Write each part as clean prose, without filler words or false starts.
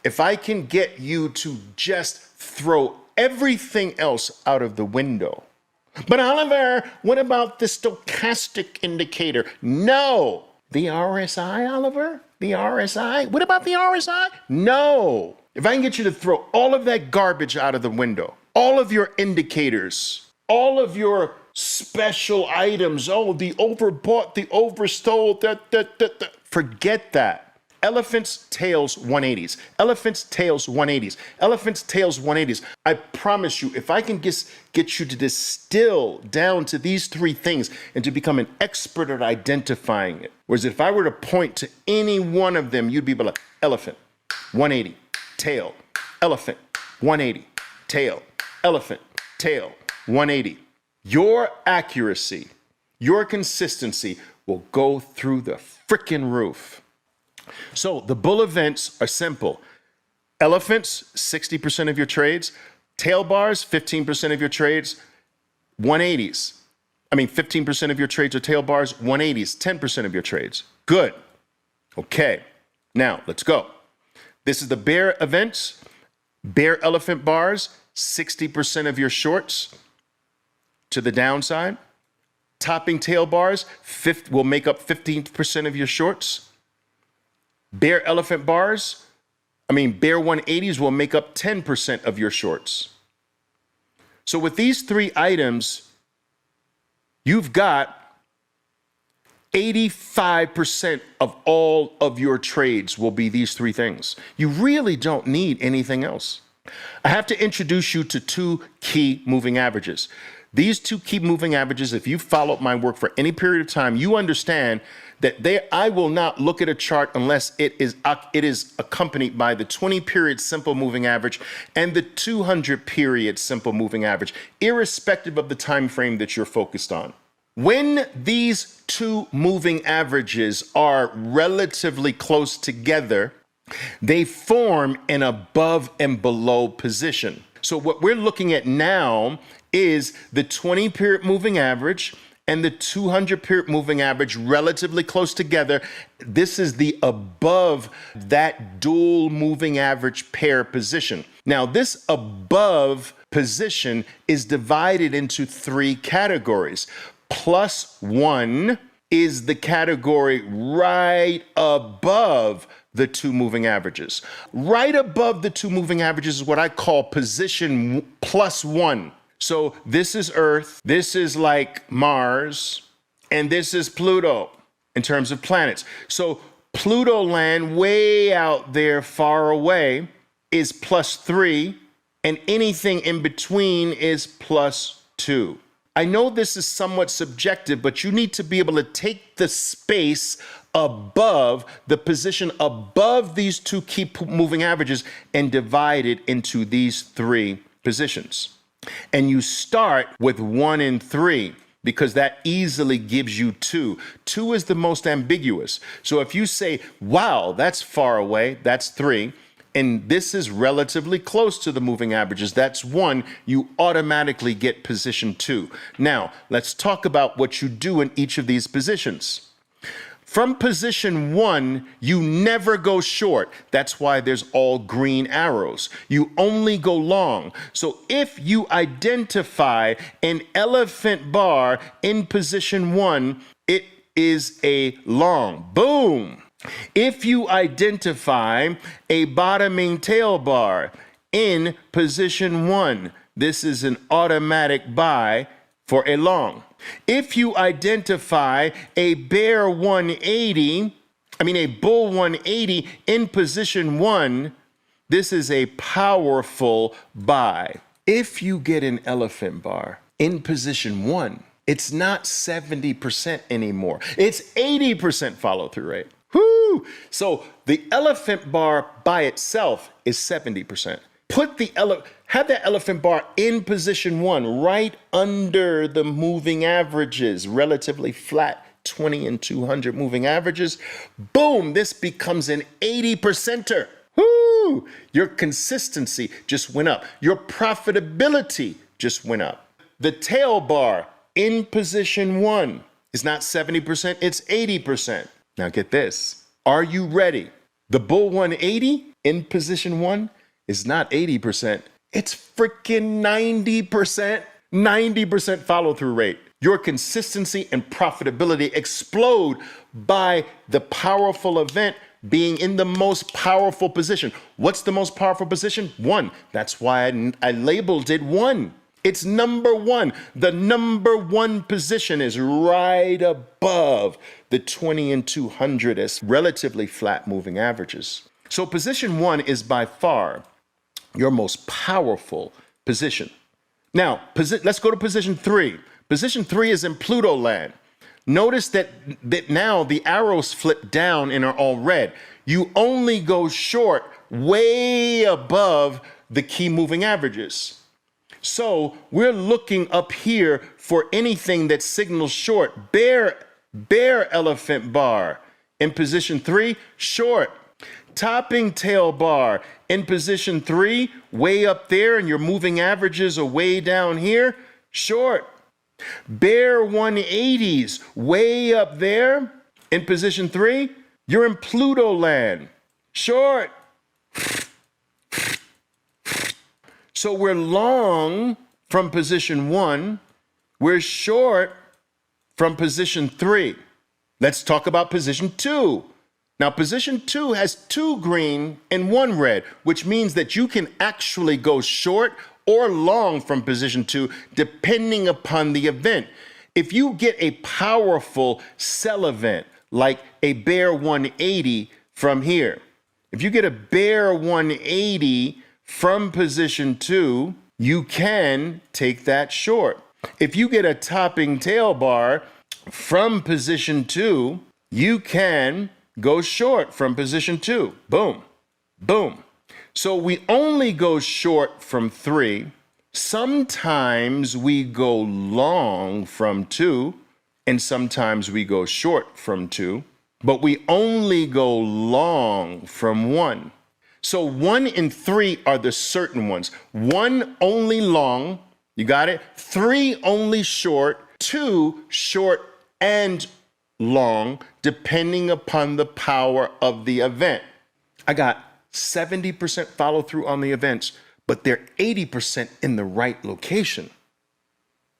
If I can get you to just throw everything else out of the window. But Oliver, what about the stochastic indicator? No. The RSI, Oliver? The RSI? What about the RSI? No. If I can get you to throw all of that garbage out of the window, all of your indicators, all of your special items, oh, the overbought, the overstole, forget that. Elephants, tails, 180s. Elephants, tails, 180s. Elephants, tails, 180s. I promise you, if I can get you to distill down to these three things and to become an expert at identifying it, whereas if I were to point to any one of them, you'd be like, elephant, 180, tail, elephant, 180, tail, elephant, tail, 180. Your accuracy, your consistency will go through the freaking roof. So the bull events are simple. Elephants, 60% of your trades. Tail bars, 15% of your trades. 180s. 15% of your trades are tail bars. 180s, 10% of your trades. Good. Okay. Now, let's go. This is the bear events. Bear elephant bars, 60% of your shorts to the downside. Topping tail bars will make up 15% of your shorts. Bear elephant bars, bear 180s will make up 10% of your shorts. So with these three items, you've got 85% of all of your trades will be these three things. You really don't need anything else. I have to introduce you to two key moving averages. These two key moving averages, if you've followed my work for any period of time, you understand that I will not look at a chart unless it is accompanied by the 20-period simple moving average and the 200-period simple moving average, irrespective of the time frame that you're focused on. When these two moving averages are relatively close together, they form an above and below position. So what we're looking at now is the 20-period moving average and the 200-period moving average relatively close together. This is the above that dual moving average pair position. Now, this above position is divided into three categories. +1 is the category right above the two moving averages. Right above the two moving averages is what I call position +1. So this is Earth, this is like Mars, and this is Pluto in terms of planets. So Pluto land way out there far away is +3, and anything in between is +2. I know this is somewhat subjective, but you need to be able to take the space above, the position above these two key moving averages and divide it into these three positions. And you start with 1 and 3 because that easily gives you 2. 2 is the most ambiguous. So if you say, wow, that's far away, that's 3, and this is relatively close to the moving averages, that's 1, you automatically get position 2. Now, let's talk about what you do in each of these positions. From position 1, you never go short. That's why there's all green arrows. You only go long. So if you identify an elephant bar in position 1, it is a long. Boom. If you identify a bottoming tail bar in position 1, this is an automatic buy for a long. If you identify a bear 180, a bull 180 in position 1, this is a powerful buy. If you get an elephant bar in position 1, it's not 70% anymore. It's 80% follow through rate. Whoo! So the elephant bar by itself is 70%. Have that elephant bar in position 1, right under the moving averages, relatively flat 20 and 200 moving averages. Boom, this becomes an 80%er. Woo! Your consistency just went up. Your profitability just went up. The tail bar in position 1 is not 70%, it's 80%. Now get this. Are you ready? The bull 180 in position one is not 80%. It's freaking 90%. 90% follow through rate. Your consistency and profitability explode by the powerful event being in the most powerful position. What's the most powerful position? One. That's why I labeled it one. It's number one. The number one position is right above the 20 and 200 as relatively flat moving averages. So position one is by far your most powerful position. Now, let's go to position three. Position three is in Pluto land. Notice that now the arrows flip down and are all red. You only go short way above the key moving averages. So we're looking up here for anything that signals short. Bear elephant bar in position three, short. Topping tail bar in position three, way up there, and your moving averages are way down here, short. Bear 180s, way up there in position three, you're in Pluto land, short. So we're long from position one, we're short from position three. Let's talk about position two. Now, position two has 2 green and 1 red, which means that you can actually go short or long from position two, depending upon the event. If you get a powerful sell event, like a bear 180 from here, if you get a bear 180 from position two, you can take that short. If you get a topping tail bar from position two, you can go short from position two. Boom, boom. So we only go short from three. Sometimes we go long from two, and sometimes we go short from two, but we only go long from one. So 1 and 3 are the certain ones. 1 only long, you got it? 3 only short, 2 short and long, depending upon the power of the event. I got 70% follow through on the events, but they're 80% in the right location.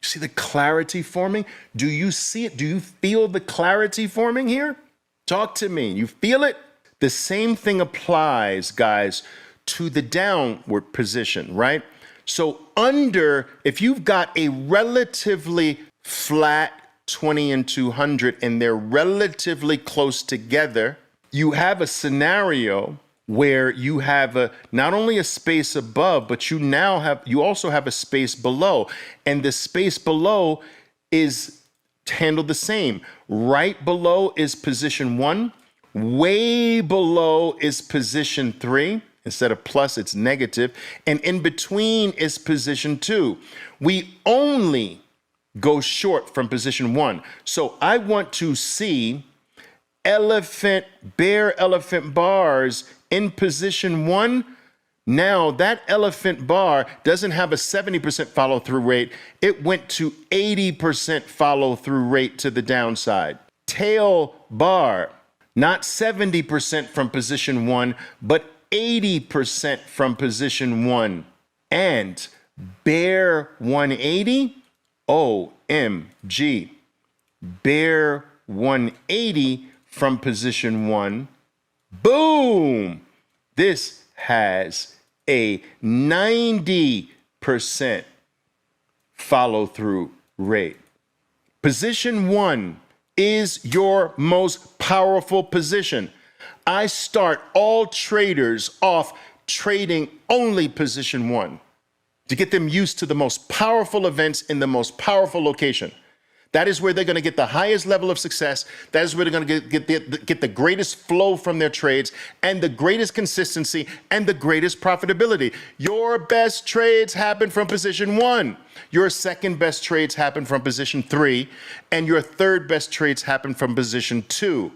See the clarity forming? Do you see it? Do you feel the clarity forming here? Talk to me. You feel it? The same thing applies, guys, to the downward position, right? So if you've got a relatively flat 20 and 200 and they're relatively close together, you have a scenario where you have not only a space above, but you also have a space below. And the space below is handled the same. Right below is position one. Way below is position three. Instead of plus, it's negative. And in between is position two. We only go short from position one. So I want to see bear elephant bars in position one. Now that elephant bar doesn't have a 70% follow through rate. It went to 80% follow through rate to the downside. Tail bar, not 70% from position one, but 80% from position one. And bear 180, OMG. Bear 180 from position one. Boom! This has a 90% follow through rate. Position one is your most powerful position. I start all traders off trading only position one to get them used to the most powerful events in the most powerful location. That is where they're going to get the highest level of success. That is where they're going to get the greatest flow from their trades and the greatest consistency and the greatest profitability. Your best trades happen from position one. Your second best trades happen from position three. And your third best trades happen from position two.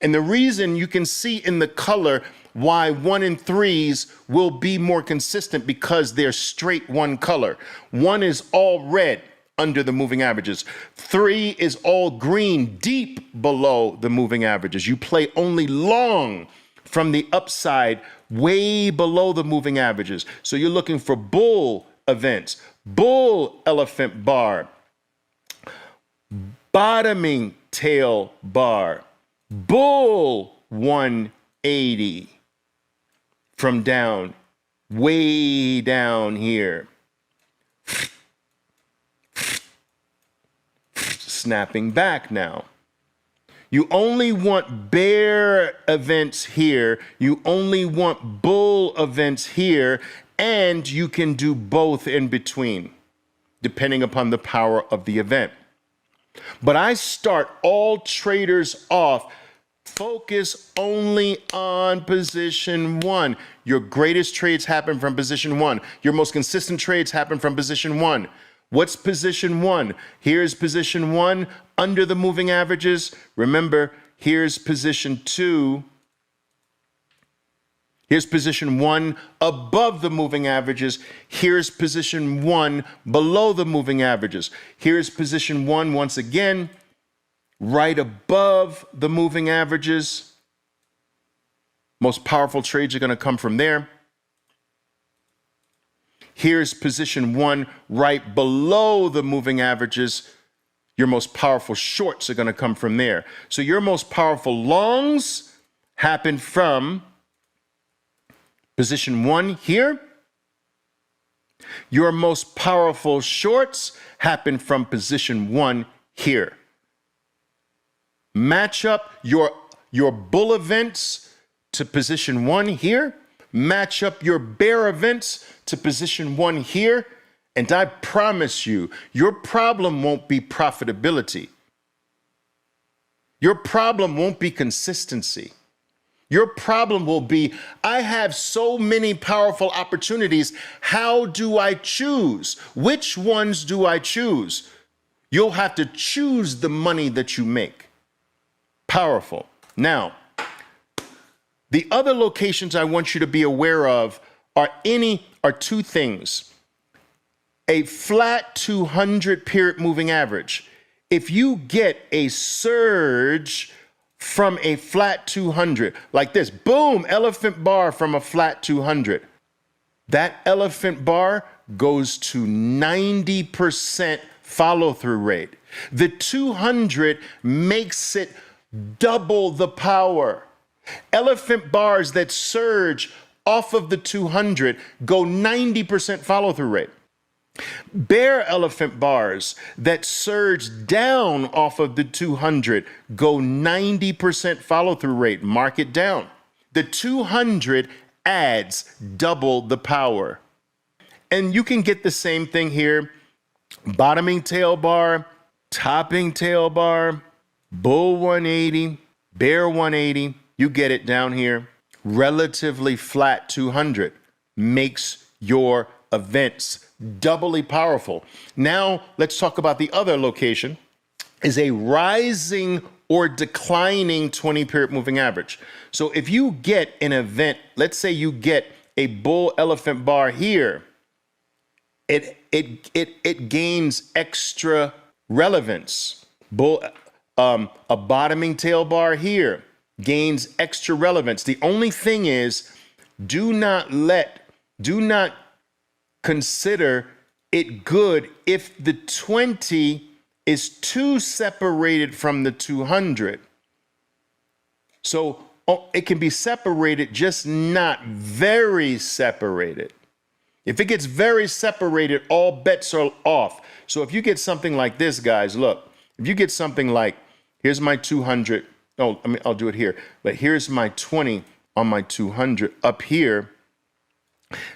And the reason you can see in the color why 1 and 3s will be more consistent because they're straight one color. 1 is all red under the moving averages. 3 is all green deep below the moving averages. You play only long from the upside way below the moving averages. So you're looking for bull events, bull elephant bar, bottoming tail bar, bull 180 from down, way down here. Snapping back now. You only want bear events here. You only want bull events here. And you can do both in between, depending upon the power of the event. But I start all traders off, focus only on position one. Your greatest trades happen from position one. Your most consistent trades happen from position one. What's position one? Here's position one under the moving averages. Remember, here's position two. Here's position one above the moving averages. Here's position one below the moving averages. Here's position one once again, right above the moving averages. Most powerful trades are going to come from there. Here's position one right below the moving averages. Your most powerful shorts are going to come from there. So your most powerful longs happen from position one here. Your most powerful shorts happen from position one here. Match up your bull events to position one here. Match up your bear events to position one here. And I promise you, your problem won't be profitability. Your problem won't be consistency. Your problem will be, I have so many powerful opportunities. How do I choose? Which ones do I choose? You'll have to choose the money that you make. Powerful. Now, the other locations I want you to be aware of are two things. A flat 200 period moving average. If you get a surge from a flat 200, like this, boom, elephant bar from a flat 200. That elephant bar goes to 90% follow-through rate. The 200 makes it double the power. Elephant bars that surge off of the 200 go 90% follow-through rate. Bear elephant bars that surge down off of the 200 go 90% follow-through rate. Mark it down. The 200 adds double the power. And you can get the same thing here. Bottoming tail bar, topping tail bar, bull 180, bear 180. You get it down here. Relatively flat 200 makes your events doubly powerful. Now, let's talk about the other location, is a rising or declining 20-period moving average. So if you get an event, let's say you get a bull elephant bar here, it gains extra relevance. A bottoming tail bar here gains extra relevance. The only thing is, do not consider it good if the 20 is too separated from the 200. So it can be separated, just not very separated. If it gets very separated, all bets are off. So if you get something like this, guys, look, if you get something like, here's my 200. Oh, I'll do it here. But here's my 20 on my 200 up here.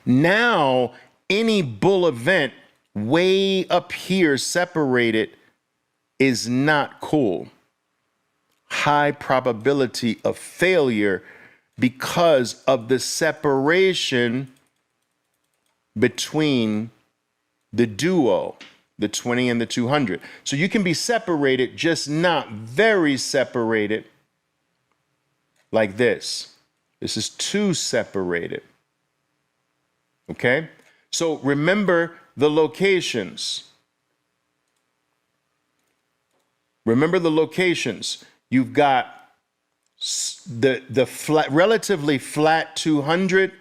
Now, any bull event way up here separated is not cool. High probability of failure because of the separation between the duo, the 20 and the 200. So you can be separated, just not very separated like this. This is too separated. Okay? So remember the locations. Remember the locations. You've got The flat, relatively flat 200,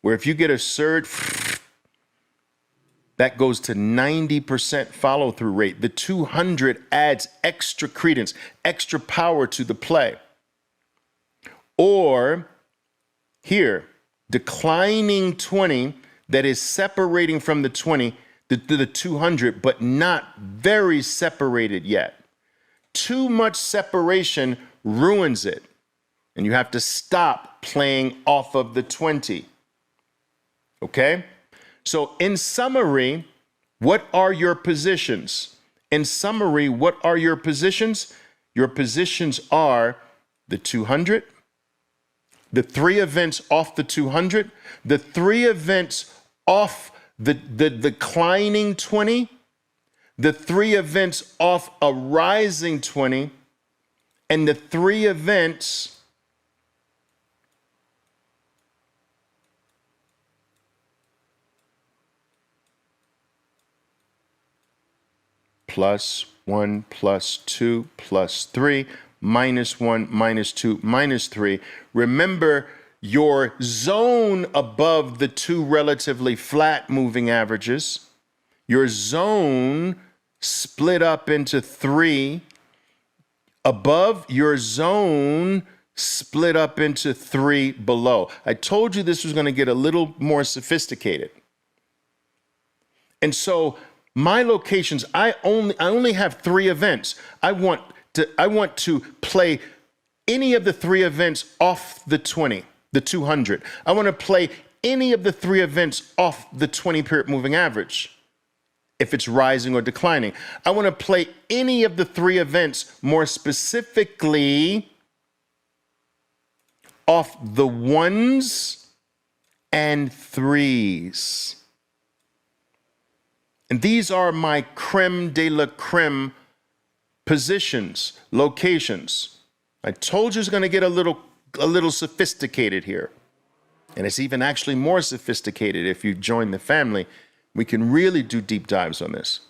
where if you get a surge, that goes to 90% follow through rate. The 200 adds extra credence, extra power to the play. Or here, declining 20 that is separating from the 20, the 200, but not very separated yet. Too much separation ruins it, and you have to stop playing off of the 20. Okay? So in summary, what are your positions? In summary, what are your positions? Your positions are the 200, the 3 events off the 200, the 3 events off the declining 20, the 3 events off a rising 20, and the 3 events +1, +2, +3, -1, -2, -3. Remember, your zone above the 2 relatively flat moving averages, your zone split up into 3, above your zone split up into 3 below. I told you this was going to get a little more sophisticated. And so my locations, I only have 3 events. I want to play any of the 3 events off the 20, the 200. I want to play any of the 3 events off the 20-period moving average, if it's rising or declining. I want to play any of the 3 events, more specifically off the 1s and 3s. And these are my creme de la creme positions, locations. I told you it's going to get a little sophisticated here. And it's even actually more sophisticated if you join the family. We can really do deep dives on this.